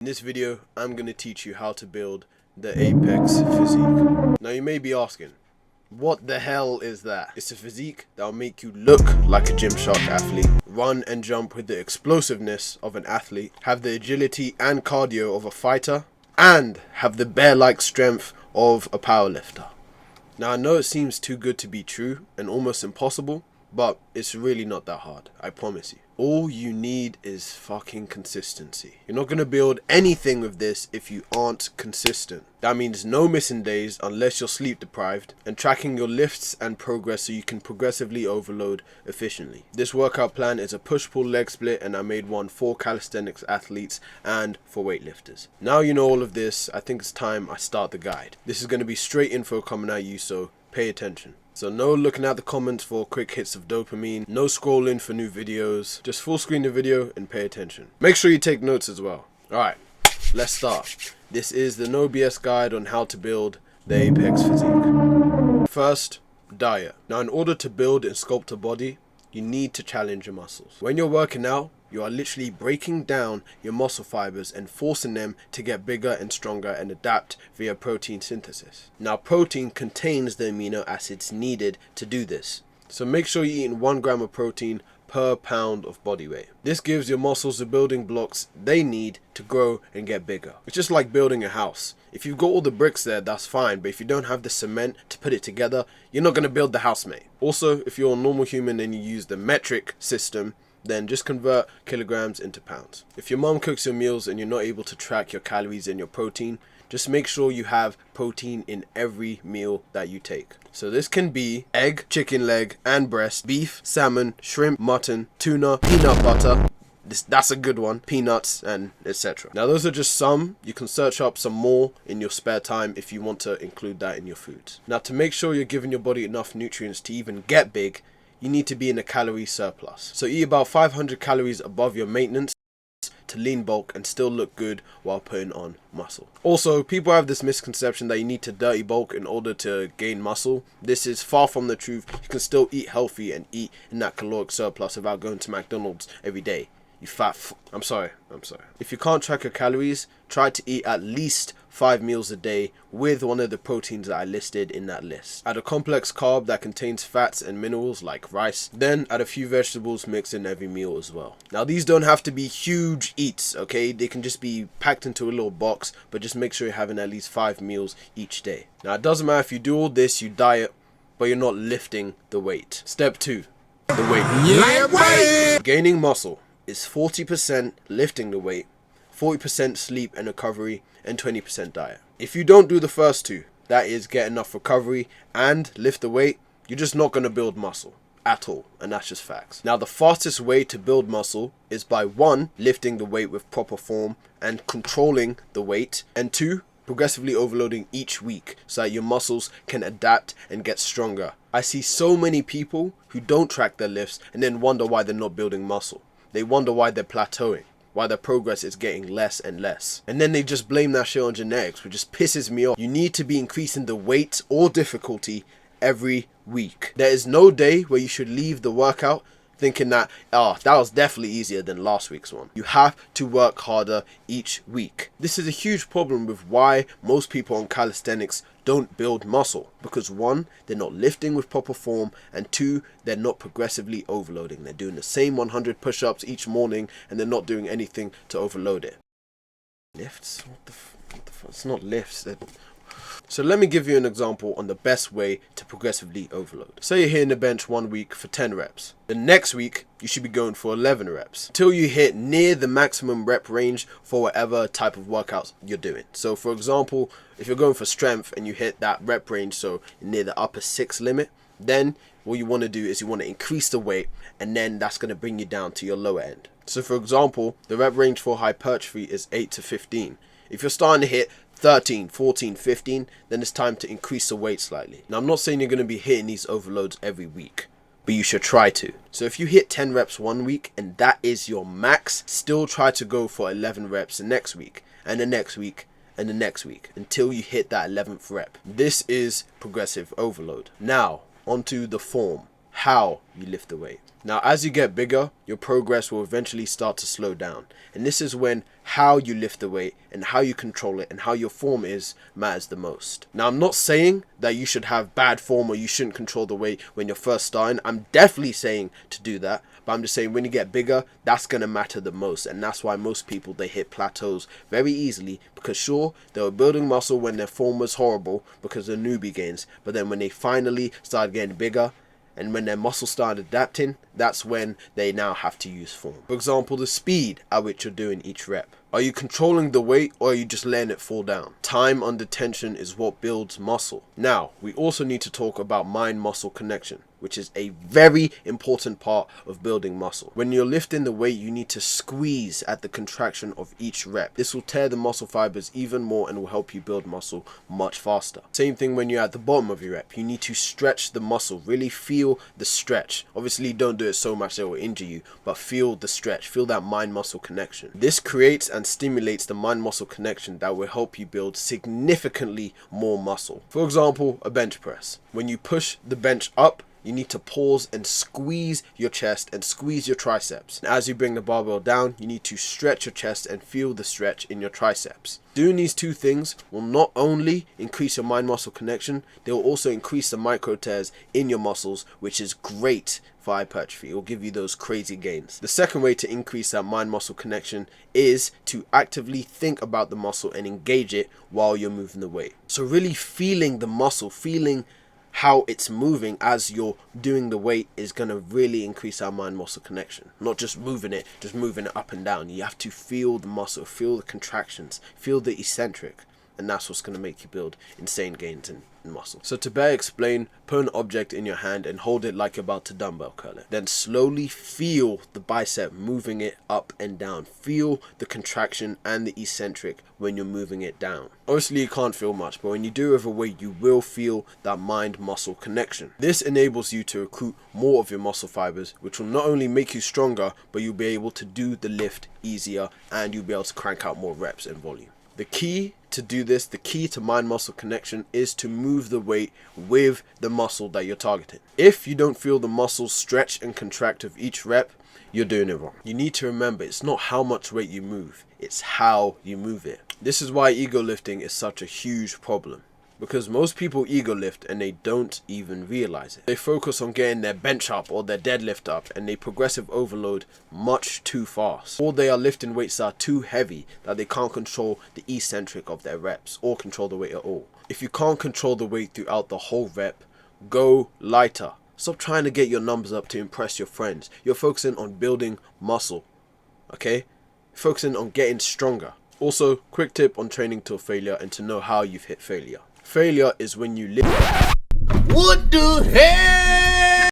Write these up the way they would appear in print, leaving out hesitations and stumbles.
In this video, I'm going to teach you how to build the Apex Physique. Now you may be asking, what the hell is that? It's a physique that will make you look like a Gymshark athlete, run and jump with the explosiveness of an athlete, have the agility and cardio of a fighter, and have the bear-like strength of a powerlifter. Now I know it seems too good to be true and almost impossible, but it's really not that hard, I promise you. All you need is fucking consistency. You're not going to build anything with this if you aren't consistent. That means no missing days unless you're sleep deprived, and tracking your lifts and progress so you can progressively overload efficiently. This workout plan is a push-pull leg split, and I made one for calisthenics athletes and for weightlifters. Now you know all of this, I think it's time I start the guide. This is going to be straight info coming at you, so pay attention. So no looking at the comments for quick hits of dopamine, no scrolling for new videos, just full screen the video and pay attention. Make sure you take notes as well. Alright, let's start. This is the no BS guide on how to build the Apex Physique. First, diet. Now in order to build and sculpt a body, you need to challenge your muscles. When you're working out, you are literally breaking down your muscle fibers and forcing them to get bigger and stronger and adapt via protein synthesis. Now protein contains the amino acids needed to do this. So make sure you're eating 1 gram of protein per pound of body weight. This gives your muscles the building blocks they need to grow and get bigger. It's just like building a house. If you've got all the bricks there, that's fine, but if you don't have the cement to put it together, you're not going to build the house, mate. Also, if you're a normal human and you use the metric system, then just convert kilograms into pounds. If your mom cooks your meals and you're not able to track your calories and your protein, just make sure you have protein in every meal that you take. So this can be egg, chicken leg and breast, beef, salmon, shrimp, mutton, tuna, peanut butter. That's a good one, peanuts and etc. Now those are just some. You can search up some more in your spare time if you want to include that in your foods. Now to make sure you're giving your body enough nutrients to even get big, you need to be in a calorie surplus. So eat about 500 calories above your maintenance to lean bulk and still look good while putting on muscle. Also, people have this misconception that you need to dirty bulk in order to gain muscle. This is far from the truth. You can still eat healthy and eat in that caloric surplus without going to McDonald's every day. You fat I'm sorry. If you can't track your calories, try to eat at least 5 meals a day with one of the proteins that I listed in that list. Add a complex carb that contains fats and minerals like rice. Then add a few vegetables mixed in every meal as well. Now these don't have to be huge eats, okay? They can just be packed into a little box, but just make sure you're having at least 5 meals each day. Now it doesn't matter if you do all this, you diet, but you're not lifting the weight. Step 2, the weight. Yeah, boy. Gaining muscle is 40% lifting the weight, 40% sleep and recovery, and 20% diet. If you don't do the first two, that is get enough recovery and lift the weight, you're just not going to build muscle at all, and that's just facts. Now the fastest way to build muscle is by 1, lifting the weight with proper form and controlling the weight, and 2, progressively overloading each week so that your muscles can adapt and get stronger. I see so many people who don't track their lifts and then wonder why they're not building muscle. They wonder why they're plateauing, why their progress is getting less and less. And then they just blame that shit on genetics, which just pisses me off. You need to be increasing the weight or difficulty every week. There is no day where you should leave the workout thinking that, oh, that was definitely easier than last week's one. You have to work harder each week. This is a huge problem with why most people on calisthenics don't build muscle. Because 1, they're not lifting with proper form, and 2, they're not progressively overloading. They're doing the same 100 push-ups each morning and they're not doing anything to overload it. Lifts? What the fuck? It's not lifts. So let me give you an example on the best way to progressively overload. Say you're hitting the bench 1 week for 10 reps. The next week, you should be going for 11 reps until you hit near the maximum rep range for whatever type of workouts you're doing. So for example, if you're going for strength and you hit that rep range, so near the upper 6 limit, then what you want to do is you want to increase the weight, and then that's going to bring you down to your lower end. So for example, the rep range for hypertrophy is 8 to 15. If you're starting to hit 13, 14, 15, then it's time to increase the weight slightly. Now I'm not saying you're going to be hitting these overloads every week, but you should try to. So if you hit 10 reps 1 week and that is your max, still try to go for 11 reps the next week and the next week and the next week until you hit that 11th rep. This is progressive overload. Now onto the form. how you lift the weight. Now, as you get bigger, your progress will eventually start to slow down. And this is when how you lift the weight and how you control it and how your form is matters the most. Now, I'm not saying that you should have bad form or you shouldn't control the weight when you're first starting. I'm definitely saying to do that. But I'm just saying when you get bigger, that's going to matter the most. And that's why most people, they hit plateaus very easily. Because sure, they were building muscle when their form was horrible because of newbie gains. But then when they finally started getting bigger, and when their muscles started adapting, that's when they now have to use form. For example, the speed at which you're doing each rep. Are you controlling the weight or are you just letting it fall down? Time under tension is what builds muscle. Now, we also need to talk about mind-muscle connection, which is a very important part of building muscle. When you're lifting the weight, you need to squeeze at the contraction of each rep. This will tear the muscle fibers even more and will help you build muscle much faster. Same thing when you're at the bottom of your rep. You need to stretch the muscle, really feel the stretch. Obviously, don't do it so much that it will injure you, but feel the stretch, feel that mind-muscle connection. This creates and stimulates the mind-muscle connection that will help you build significantly more muscle. For example, a bench press. When you push the bench up, you need to pause and squeeze your chest and squeeze your triceps. And as you bring the barbell down, you need to stretch your chest and feel the stretch in your triceps. Doing these two things will not only increase your mind-muscle connection, they will also increase the micro tears in your muscles, which is great for hypertrophy. It will give you those crazy gains. The second way to increase that mind-muscle connection is to actively think about the muscle and engage it while you're moving the weight. So really feeling the muscle, feeling how it's moving as you're doing the weight is going to really increase our mind-muscle connection. Not just moving it up and down. You have to feel the muscle, feel the contractions, feel the eccentric. And that's what's going to make you build insane gains in muscle. So to better explain, put an object in your hand and hold it like you're about to dumbbell curl it. Then slowly feel the bicep moving it up and down. Feel the contraction and the eccentric when you're moving it down. Obviously you can't feel much, but when you do overweight, you will feel that mind-muscle connection. This enables you to recruit more of your muscle fibers, which will not only make you stronger, but you'll be able to do the lift easier and you'll be able to crank out more reps and volume. The key to do this, the key to mind-muscle connection is to move the weight with the muscle that you're targeting. If you don't feel the muscles stretch and contract of each rep, you're doing it wrong. You need to remember, it's not how much weight you move, it's how you move it. This is why ego lifting is such a huge problem. Because most people ego lift and they don't even realize it. They focus on getting their bench up or their deadlift up and they progressive overload much too fast. Or they are lifting weights that are too heavy that they can't control the eccentric of their reps or control the weight at all. If you can't control the weight throughout the whole rep, go lighter. Stop trying to get your numbers up to impress your friends. You're focusing on building muscle, okay? Focusing on getting stronger. Also, quick tip on training till failure and to know how you've hit failure. Failure is when you What the hell?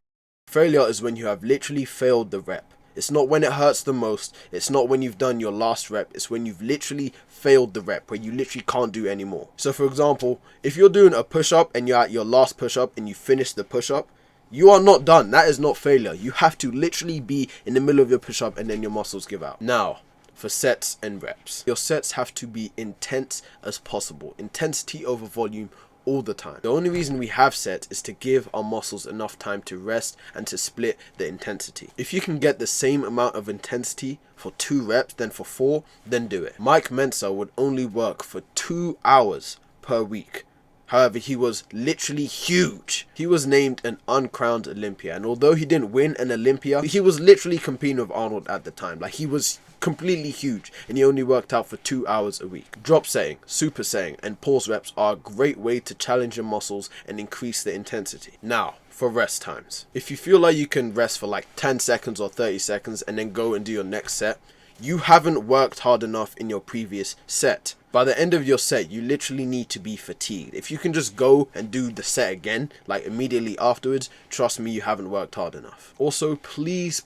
Failure is when you have literally failed the rep. It's not when it hurts the most. It's not when you've done your last rep. It's when you've literally failed the rep, where you literally can't do anymore. So for example, if you're doing a push-up and you're at your last push-up and you finish the push-up, you are not done. That is not failure. You have to literally be in the middle of your push-up and then your muscles give out. Now, for sets and reps, your sets have to be intense as possible. Intensity over volume all the time. The only reason we have sets is to give our muscles enough time to rest and to split the intensity. If you can get the same amount of intensity for 2 reps than for 4, then do it. Mike Mensa would only work for 2 hours per week. However, he was literally huge. He was named an uncrowned Olympia, and although he didn't win an Olympia, he was literally competing with Arnold at the time. Like, he was completely huge, and he only worked out for 2 hours a week. Drop setting, super setting, and pause reps are a great way to challenge your muscles and increase the intensity. Now, for rest times. If you feel like you can rest for like 10 seconds or 30 seconds and then go and do your next set, you haven't worked hard enough in your previous set. By the end of your set, you literally need to be fatigued. If you can just go and do the set again, like immediately afterwards, trust me, you haven't worked hard enough. Also, please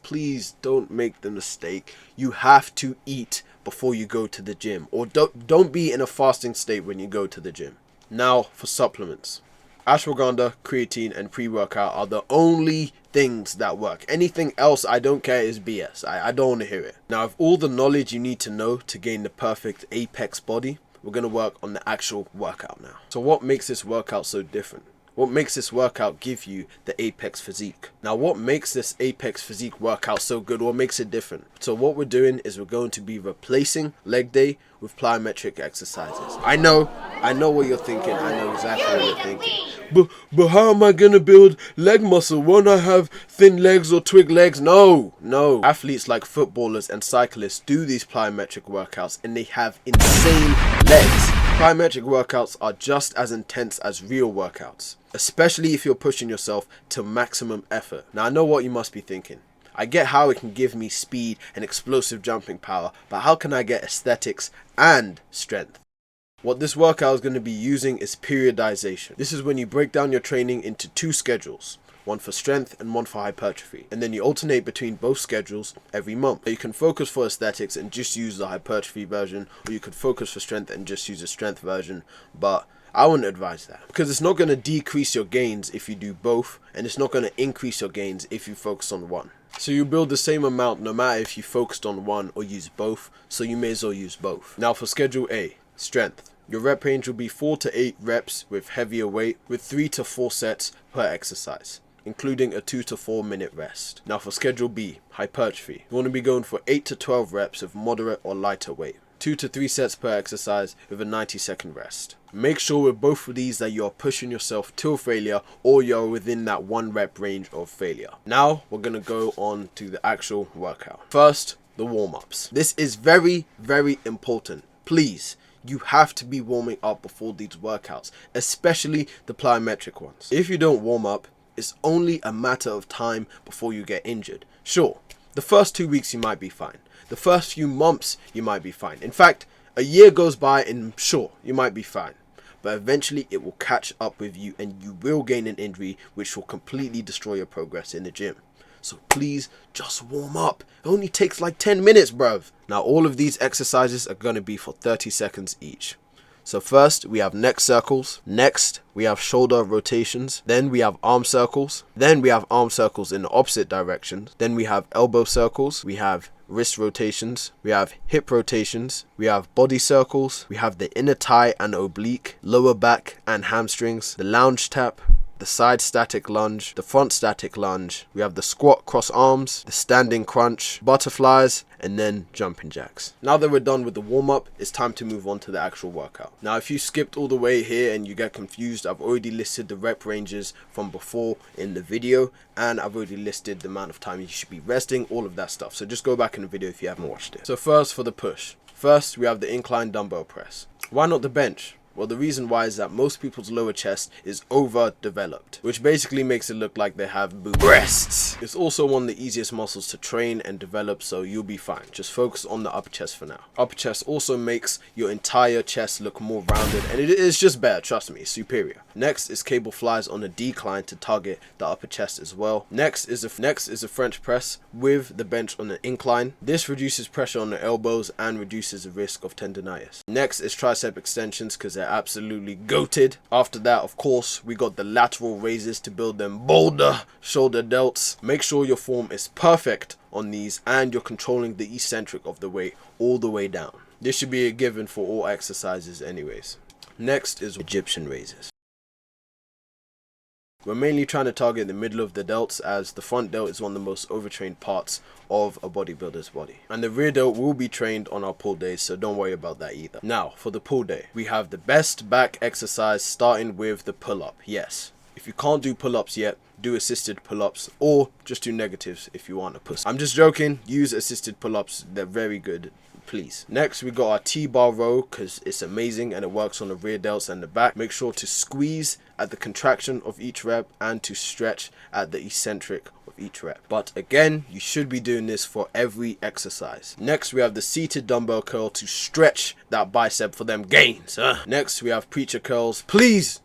don't make the mistake. You have to eat before you go to the gym, or don't be in a fasting state when you go to the gym. Now for supplements. Ashwagandha, creatine, and pre-workout are the only things that work. Anything else, I don't care, is BS. I don't want to hear it. Now, with all the knowledge you need to know to gain the perfect apex body, we're going to work on the actual workout now. So what makes this workout so different? What makes this workout give you the Apex Physique? Now, what makes this Apex Physique workout so good? What makes it different? So what we're doing is we're going to be replacing leg day with plyometric exercises. I know what you're thinking. I know exactly what you're thinking. But how am I gonna build leg muscle? Won't I have thin legs or twig legs? No. Athletes like footballers and cyclists do these plyometric workouts and they have insane legs. Plyometric workouts are just as intense as real workouts, especially if you're pushing yourself to maximum effort. Now, I know what you must be thinking. I get how it can give me speed and explosive jumping power, but how can I get aesthetics and strength? What this workout is going to be using is periodization. This is when you break down your training into 2 schedules. One for strength and one for hypertrophy. And then you alternate between both schedules every month. You can focus for aesthetics and just use the hypertrophy version, or you could focus for strength and just use the strength version. But I wouldn't advise that, because it's not going to decrease your gains if you do both, and it's not going to increase your gains if you focus on one. So you build the same amount no matter if you focused on one or use both, so you may as well use both. Now for schedule A, strength. Your rep range will be 4 to 8 reps with heavier weight with 3 to 4 sets per exercise, including a 2 to 4 minute rest. Now for schedule B, hypertrophy. You want to be going for 8 to 12 reps of moderate or lighter weight, 2 to 3 sets per exercise with a 90-second rest. Make sure with both of these that you are pushing yourself till failure, or you're within that 1 rep range of failure. Now we're going to go on to the actual workout. First, the warm-ups. This is very, very important. Please, you have to be warming up before these workouts, especially the plyometric ones. If you don't warm up, it's only a matter of time before you get injured. Sure, the first 2 weeks you might be fine. The first few months you might be fine. In fact, a year goes by and sure, you might be fine. But eventually it will catch up with you and you will gain an injury which will completely destroy your progress in the gym. So please just warm up. It only takes like 10 minutes, bruv. Now all of these exercises are going to be for 30 seconds each. So first we have neck circles, next we have shoulder rotations, then we have arm circles, then we have arm circles in the opposite direction, then we have elbow circles, we have wrist rotations, we have hip rotations, we have body circles, we have the inner thigh and oblique, lower back and hamstrings, the lounge tap, the side static lunge, the front static lunge, we have the squat cross arms, the standing crunch, butterflies, and then jumping jacks. Now that we're done with the warm-up, it's time to move on to the actual workout. Now if you skipped all the way here and you get confused, I've already listed the rep ranges from before in the video, and I've already listed the amount of time you should be resting, all of that stuff. So just go back in the video if you haven't watched it. So first for the push. First we have the incline dumbbell press. Why not the bench? Well, the reason why is that most people's lower chest is overdeveloped, which basically makes it look like they have breasts. It's also one of the easiest muscles to train and develop, so you'll be fine. Just focus on the upper chest for now. Upper chest also makes your entire chest look more rounded, and it is just better, trust me, superior. Next is cable flies on a decline to target the upper chest as well. Next is a French press with the bench on an incline. This reduces pressure on the elbows and reduces the risk of tendonitis. Next is tricep extensions, because they're absolutely goated. After that, of course, we got the lateral raises to build them bolder shoulder delts. Make sure your form is perfect on these and you're controlling the eccentric of the weight all the way down. This should be a given for all exercises anyways. Next is Egyptian raises. We're mainly trying to target the middle of the delts, as the front delt is one of the most overtrained parts of a bodybuilder's body. And the rear delt will be trained on our pull days, so don't worry about that either. Now, for the pull day, we have the best back exercise starting with the pull-up. Yes, if you can't do pull-ups yet, do assisted pull-ups, or just do negatives if you want a push. I'm just joking, use assisted pull-ups, they're very good. Please. Next we got our T-bar row, because it's amazing and it works on the rear delts and the back. Make sure to squeeze at the contraction of each rep and to stretch at the eccentric of each rep. But again, you should be doing this for every exercise. Next we have the seated dumbbell curl to stretch that bicep for them gains. Next we have preacher curls. Please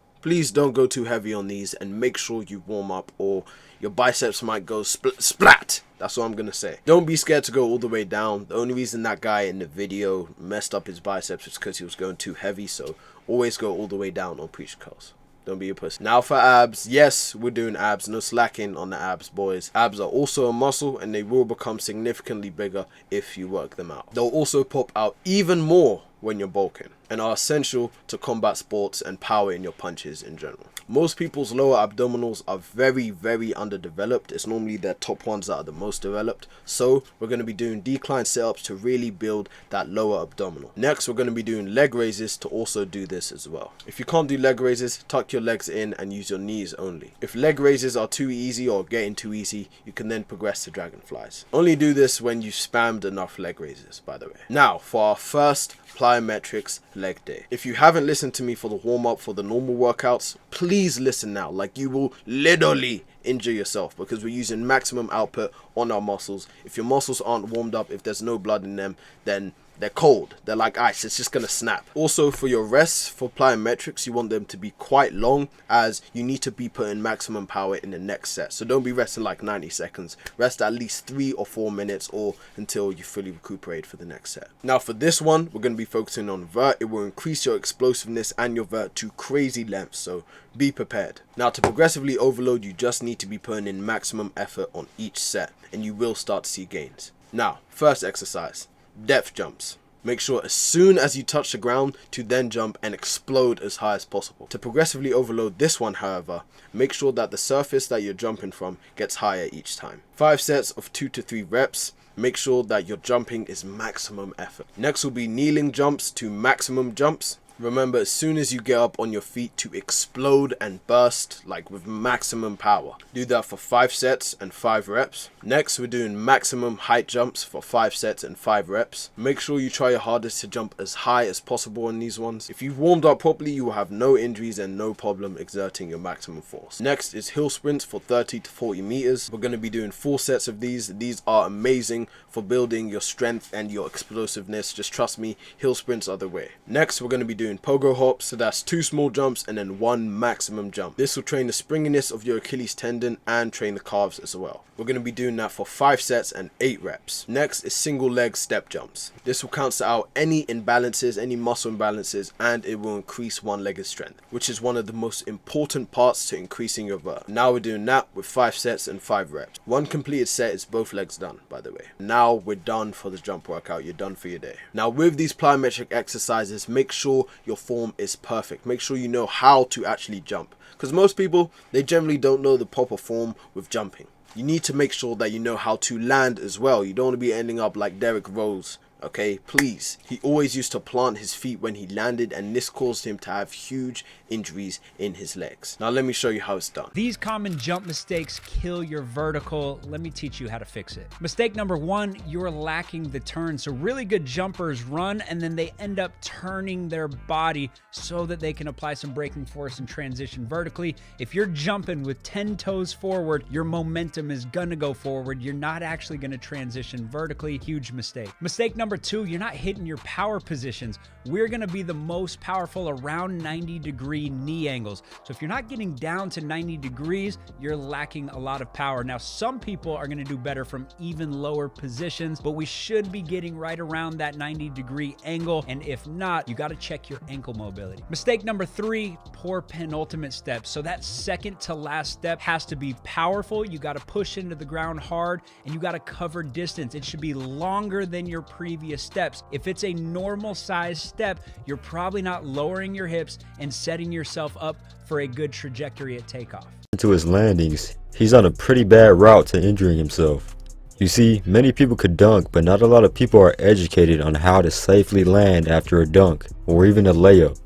don't go too heavy on these and make sure you warm up or your biceps might go splat. That's what I'm gonna say. Don't be scared to go all the way down. The only reason that guy in the video messed up his biceps is because he was going too heavy, so always go all the way down on preacher curls. Don't be a pussy. Now for abs. Yes, we're doing abs. No slacking on the abs, boys. Abs are also a muscle and they will become significantly bigger if you work them out. They'll also pop out even more when you're bulking and are essential to combat sports and power in your punches in general. Most people's lower abdominals are very underdeveloped. It's normally their top ones that are the most developed. So we're going to be doing decline sit-ups to really build that lower abdominal. Next, we're going to be doing leg raises to also do this as well. If you can't do leg raises, tuck your legs in and use your knees only. If leg raises are too easy or getting too easy, you can then progress to dragonflies. Only do this when you've spammed enough leg raises, by the way. Now, for our first plyometrics leg day. If you haven't listened to me for the warm-up for the normal workouts, please listen now. Like, you will literally injure yourself because we're using maximum output on our muscles. If your muscles aren't warmed up, if there's no blood in them, then they're cold. They're like ice. It's just gonna snap. Also, for your rests for plyometrics, you want them to be quite long, as you need to be putting maximum power in the next set. So don't be resting like 90 seconds. Rest at least 3 or 4 minutes, or until you fully recuperate for the next set. Now for this one, we're gonna be focusing on vert. It will increase your explosiveness and your vert to crazy lengths, so be prepared. Now to progressively overload, you just need to be putting in maximum effort on each set, and you will start to see gains. Now, first exercise. Depth jumps. Make sure as soon as you touch the ground to then jump and explode as high as possible. To progressively overload this one, however, make sure that the surface that you're jumping from gets higher each time. 5 sets of 2 to 3 reps. Make sure that your jumping is maximum effort. Next will be kneeling jumps to maximum jumps. Remember, as soon as you get up on your feet, to explode and burst like with maximum power. Do that for 5 sets and 5 reps. Next, we're doing maximum height jumps for 5 sets and 5 reps. Make sure you try your hardest to jump as high as possible on these ones. If you've warmed up properly, you will have no injuries and no problem exerting your maximum force. Next is hill sprints for 30 to 40 meters. We're going to be doing 4 sets of these. These are amazing for building your strength and your explosiveness. Just trust me, hill sprints are the way. Next, we're going to be doing pogo hops, so that's 2 small jumps and then 1 maximum jump. This will train the springiness of your Achilles tendon and train the calves as well. We're going to be doing that for 5 sets and 8 reps. Next is single leg step jumps. This will cancel out any imbalances, any muscle imbalances, and it will increase one-legged strength, which is one of the most important parts to increasing your vert. Now we're doing that with 5 sets and 5 reps. 1 completed set is both legs done, by the way. Now we're done for the jump workout. You're done for your day. Now with these plyometric exercises, make sure your form is perfect. Make sure you know how to actually jump, because most people, they generally don't know the proper form with jumping. You need to make sure that you know how to land as well. You don't want to be ending up like Derrick Rose. Okay, please. He always used to plant his feet when he landed, and this caused him to have huge injuries in his legs. Now let me show you how it's done. These common jump mistakes kill your vertical. Let me teach you how to fix it. Mistake number 1, you're lacking the turn. So really good jumpers run and then they end up turning their body so that they can apply some braking force and transition vertically. If you're jumping with 10 toes forward, your momentum is gonna go forward. You're not actually gonna transition vertically. Huge mistake. Mistake number 2, you're not hitting your power positions. We're gonna be the most powerful around 90-degree knee angles. So if you're not getting down to 90 degrees, you're lacking a lot of power. Now, some people are gonna do better from even lower positions, but we should be getting right around that 90-degree angle. And if not, you gotta check your ankle mobility. Mistake number 3, poor penultimate step. So that second to last step has to be powerful. You gotta push into the ground hard and you gotta cover distance. It should be longer than your previous steps. If it's a normal size step, you're probably not lowering your hips and setting yourself up for a good trajectory at takeoff. To his landings, he's on a pretty bad route to injuring himself. You see, many people could dunk, but not a lot of people are educated on how to safely land after a dunk or even a layup.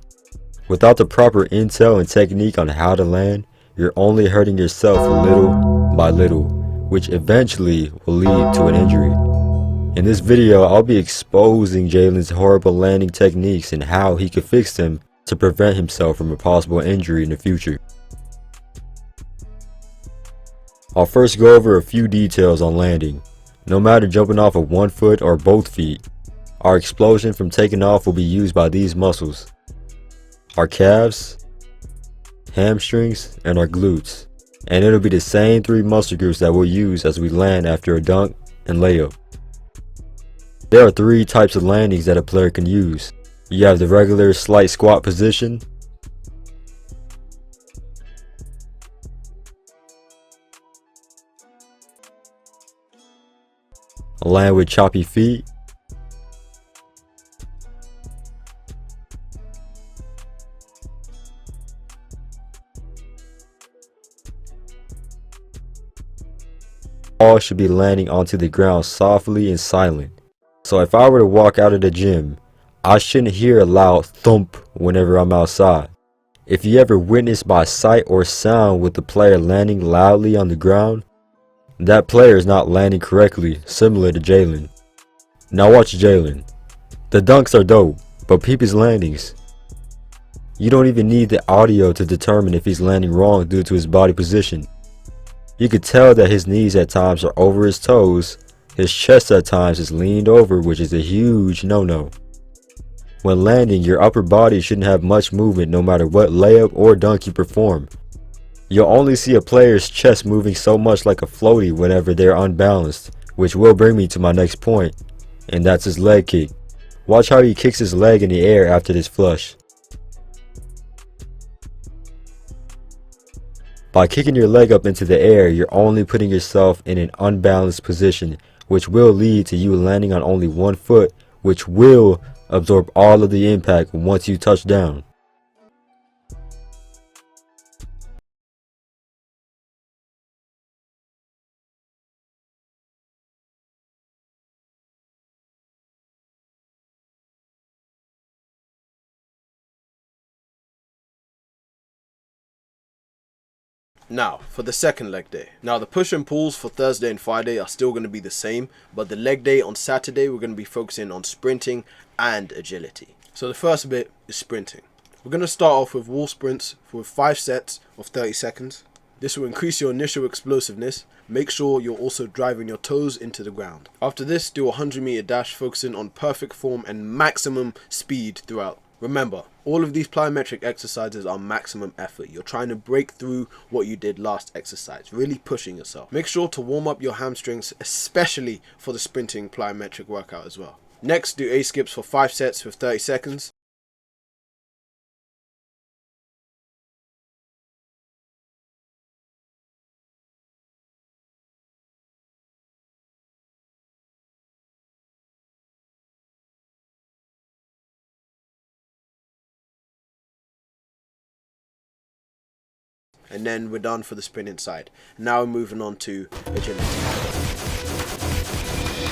Without the proper intel and technique on how to land, you're only hurting yourself little by little, which eventually will lead to an injury. In this video, I'll be exposing Jalen's horrible landing techniques and how he could fix them to prevent himself from a possible injury in the future. I'll first go over a few details on landing. No matter jumping off of 1 foot or both feet, our explosion from taking off will be used by these muscles: our calves, hamstrings, and our glutes. And it'll be the same 3 muscle groups that we'll use as we land after a dunk and layup. There are 3 types of landings that a player can use. You have the regular slight squat position, a land with choppy feet, ball should be landing onto the ground softly and silent. So if I were to walk out of the gym, I shouldn't hear a loud thump whenever I'm outside. If you ever witnessed by sight or sound with the player landing loudly on the ground, that player is not landing correctly, similar to Jalen. Now watch Jalen. The dunks are dope, but peep his landings. You don't even need the audio to determine if he's landing wrong due to his body position. You could tell that his knees at times are over his toes, his chest at times is leaned over, which is a huge no-no. When landing, your upper body shouldn't have much movement no matter what layup or dunk you perform. You'll only see a player's chest moving so much like a floaty whenever they're unbalanced, which will bring me to my next point, and that's his leg kick. Watch how he kicks his leg in the air after this flush. By kicking your leg up into the air, you're only putting yourself in an unbalanced position, which will lead to you landing on only one foot, which will absorb all of the impact once you touch down. Now, for the second leg day. Now, the push and pulls for Thursday and Friday are still going to be the same, but the leg day on Saturday, we're going to be focusing on sprinting and agility. So the first bit is sprinting. We're going to start off with wall sprints for 5 sets of 30 seconds. This will increase your initial explosiveness. Make sure you're also driving your toes into the ground. After this, do a 100-meter dash focusing on perfect form and maximum speed throughout. Remember, all of these plyometric exercises are maximum effort. You're trying to break through what you did last exercise, really pushing yourself. Make sure to warm up your hamstrings, especially for the sprinting plyometric workout as well. Next, do A-skips for 5 sets with 30 seconds. And then we're done for the sprinting side. Now we're moving on to agility.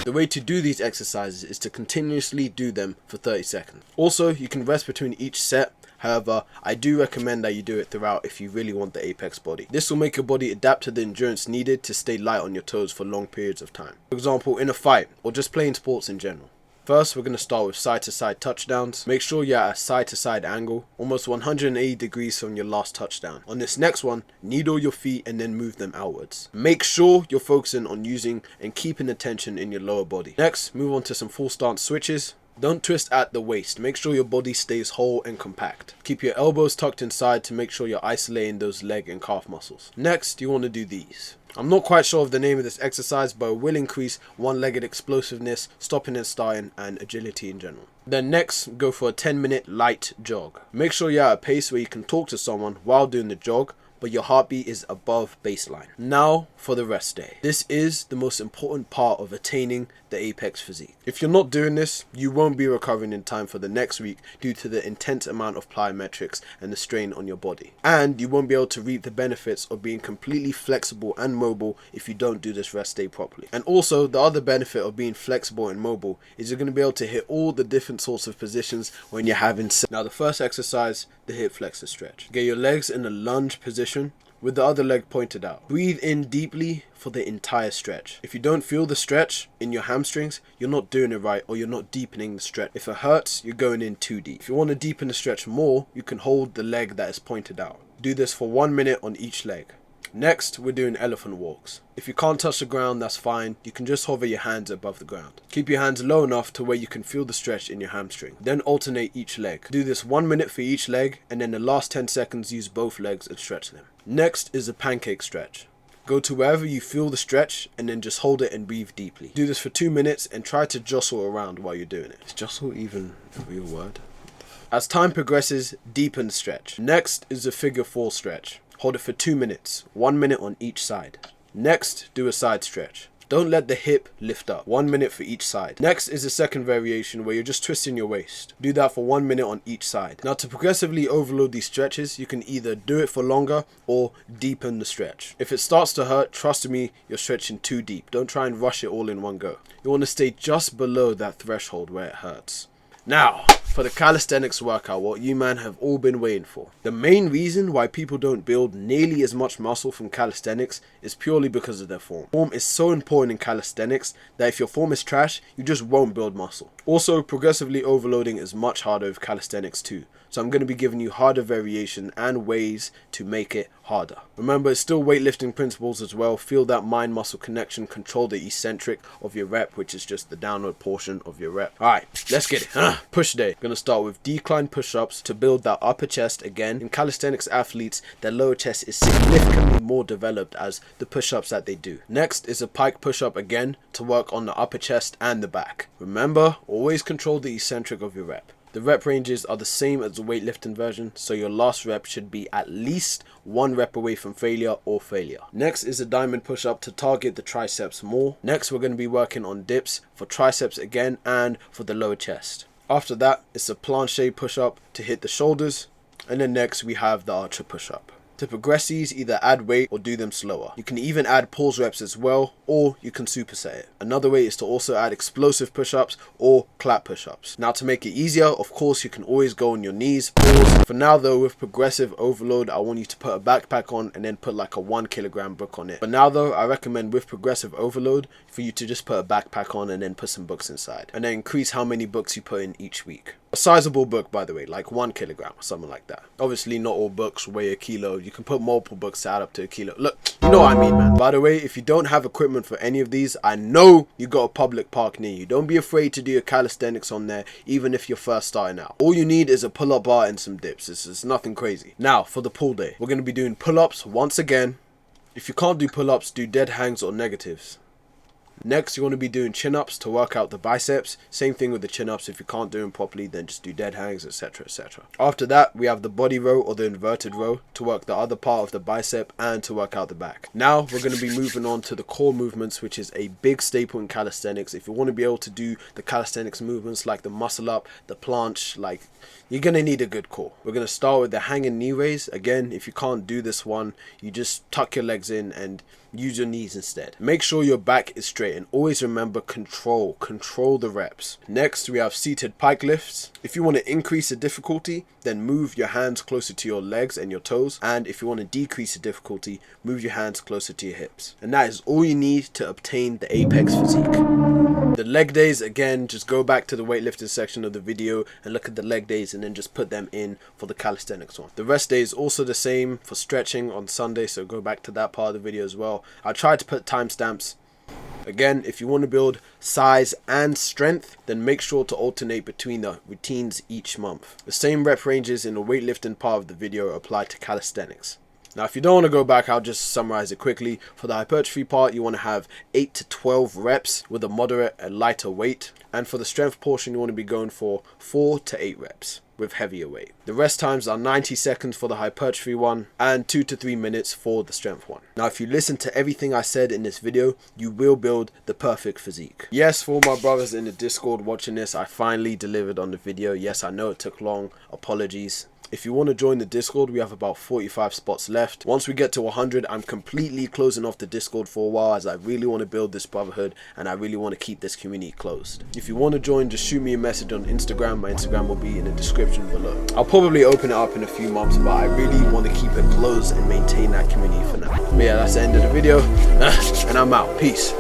The way to do these exercises is to continuously do them for 30 seconds. Also, you can rest between each set. However, I do recommend that you do it throughout if you really want the apex body. This will make your body adapt to the endurance needed to stay light on your toes for long periods of time. For example, in a fight or just playing sports in general. First, we're going to start with side-to-side touchdowns. Make sure you're at a side-to-side angle, almost 180 degrees from your last touchdown. On this next one, needle your feet and then move them outwards. Make sure you're focusing on using and keeping the tension in your lower body. Next, move on to some full stance switches. Don't twist at the waist. Make sure your body stays whole and compact. Keep your elbows tucked inside to make sure you're isolating those leg and calf muscles. Next, you want to do these. I'm not quite sure of the name of this exercise, but it will increase one-legged explosiveness, stopping and starting, and agility in general. Then next, go for a 10-minute light jog. Make sure you're at a pace where you can talk to someone while doing the jog, but your heartbeat is above baseline. Now for the rest day. This is the most important part of attaining the apex physique. If you're not doing this, you won't be recovering in time for the next week due to the intense amount of plyometrics and the strain on your body. And you won't be able to reap the benefits of being completely flexible and mobile if you don't do this rest day properly. And also, the other benefit of being flexible and mobile is you're going to be able to hit all the different sorts of positions when you're having sex. Now the first exercise, the hip flexor stretch. Get your legs in a lunge position with the other leg pointed out. Breathe in deeply for the entire stretch. If you don't feel the stretch in your hamstrings, you're not doing it right or you're not deepening the stretch. If it hurts, you're going in too deep. If you want to deepen the stretch more, you can hold the leg that is pointed out. Do this for 1 minute on each leg. Next, we're doing elephant walks. If you can't touch the ground, that's fine. You can just hover your hands above the ground. Keep your hands low enough to where you can feel the stretch in your hamstring. Then alternate each leg. Do this 1 minute for each leg, and then the last 10 seconds use both legs and stretch them. Next is a pancake stretch. Go to wherever you feel the stretch and then just hold it and breathe deeply. Do this for 2 minutes and try to jostle around while you're doing it. Is jostle even a real word? As time progresses, deepen the stretch. Next is a figure 4 stretch. Hold it for 2 minutes, 1 minute on each side. Next, do a side stretch. Don't let the hip lift up. 1 minute for each side. Next is the second variation where you're just twisting your waist. Do that for 1 minute on each side. Now to progressively overload these stretches, you can either do it for longer or deepen the stretch. If it starts to hurt, trust me, you're stretching too deep. Don't try and rush it all in one go. You want to stay just below that threshold where it hurts. Now, for the calisthenics workout, what you man have all been waiting for. The main reason why people don't build nearly as much muscle from calisthenics is purely because of their form. Form is so important in calisthenics that if your form is trash, you just won't build muscle. Also, progressively overloading is much harder with calisthenics too. So I'm going to be giving you harder variation and ways to make it harder. Remember, it's still weightlifting principles as well. Feel that mind-muscle connection. Control the eccentric of your rep, which is just the downward portion of your rep. Alright, let's get it. Push day. Going to start with decline push-ups to build that upper chest. Again, in calisthenics athletes, their lower chest is significantly more developed as the push-ups that they do. Next is a pike push-up again to work on the upper chest and the back. Remember, always control the eccentric of your rep. The rep ranges are the same as the weightlifting version, so your last rep should be at least 1 rep away from failure or failure. Next is a diamond push-up to target the triceps more. Next, we're going to be working on dips for triceps again and for the lower chest. After that, it's a planche push-up to hit the shoulders. And then next, we have the archer push-up. To progress these, either add weight or do them slower. You can even add pause reps as well, or you can superset it. Another way is to also add explosive push-ups or clap push-ups. Now to make it easier, of course, you can always go on your knees, pause. For now though, with progressive overload, I want you to put a backpack on and then put like a 1 kilogram book on it. But now though, I recommend with progressive overload for you to just put a backpack on and then put some books inside. And then increase how many books you put in each week. A sizable book, by the way, like 1 kilogram or something like that. Obviously, not all books weigh a kilo. You can put multiple books to add up to a kilo. Look, you know what I mean, man. By the way, if you don't have equipment for any of these, I know you got a public park near you. Don't be afraid to do your calisthenics on there, even if you're first starting out. All you need is a pull-up bar and some dips. It's nothing crazy. Now, for the pull day, we're going to be doing pull-ups once again. If you can't do pull-ups, do dead hangs or negatives. Next, you want to be doing chin-ups to work out the biceps. Same thing with the chin-ups. If you can't do them properly, then just do dead hangs, etc, etc. After that, we have the body row or the inverted row to work the other part of the bicep and to work out the back. Now, we're going to be moving on to the core movements, which is a big staple in calisthenics. If you want to be able to do the calisthenics movements like the muscle up, the planche, like you're going to need a good core. We're going to start with the hanging knee raise. Again, if you can't do this one, you just tuck your legs in and use your knees instead. Make sure your back is straight and always remember control the reps. Next, we have seated pike lifts. If you want to increase the difficulty, then move your hands closer to your legs and your toes. And if you want to decrease the difficulty, move your hands closer to your hips. And that is all you need to obtain the apex physique. The leg days, again, just go back to the weightlifting section of the video and look at the leg days and then just put them in for the calisthenics one. The rest day is also the same for stretching on Sunday, so go back to that part of the video as well. I tried to put timestamps. Again, if you want to build size and strength, then make sure to alternate between the routines each month. The same rep ranges in the weightlifting part of the video apply to calisthenics. Now, if you don't want to go back, I'll just summarize it quickly. For the hypertrophy part, you want to have 8 to 12 reps with a moderate and lighter weight. And for the strength portion, you want to be going for 4 to 8 reps with heavier weight. The rest times are 90 seconds for the hypertrophy one and 2 to 3 minutes for the strength one. Now, if you listen to everything I said in this video, you will build the perfect physique. Yes, for all my brothers in the Discord watching this, I finally delivered on the video. Yes, I know it took long. Apologies. If you want to join the Discord, we have about 45 spots left. Once we get to 100, I'm completely closing off the Discord for a while as I really want to build this brotherhood and I really want to keep this community closed. If you want to join, just shoot me a message on Instagram. My Instagram will be in the description below. I'll probably open it up in a few months, but I really want to keep it closed and maintain that community for now. But yeah, that's the end of the video and I'm out. Peace.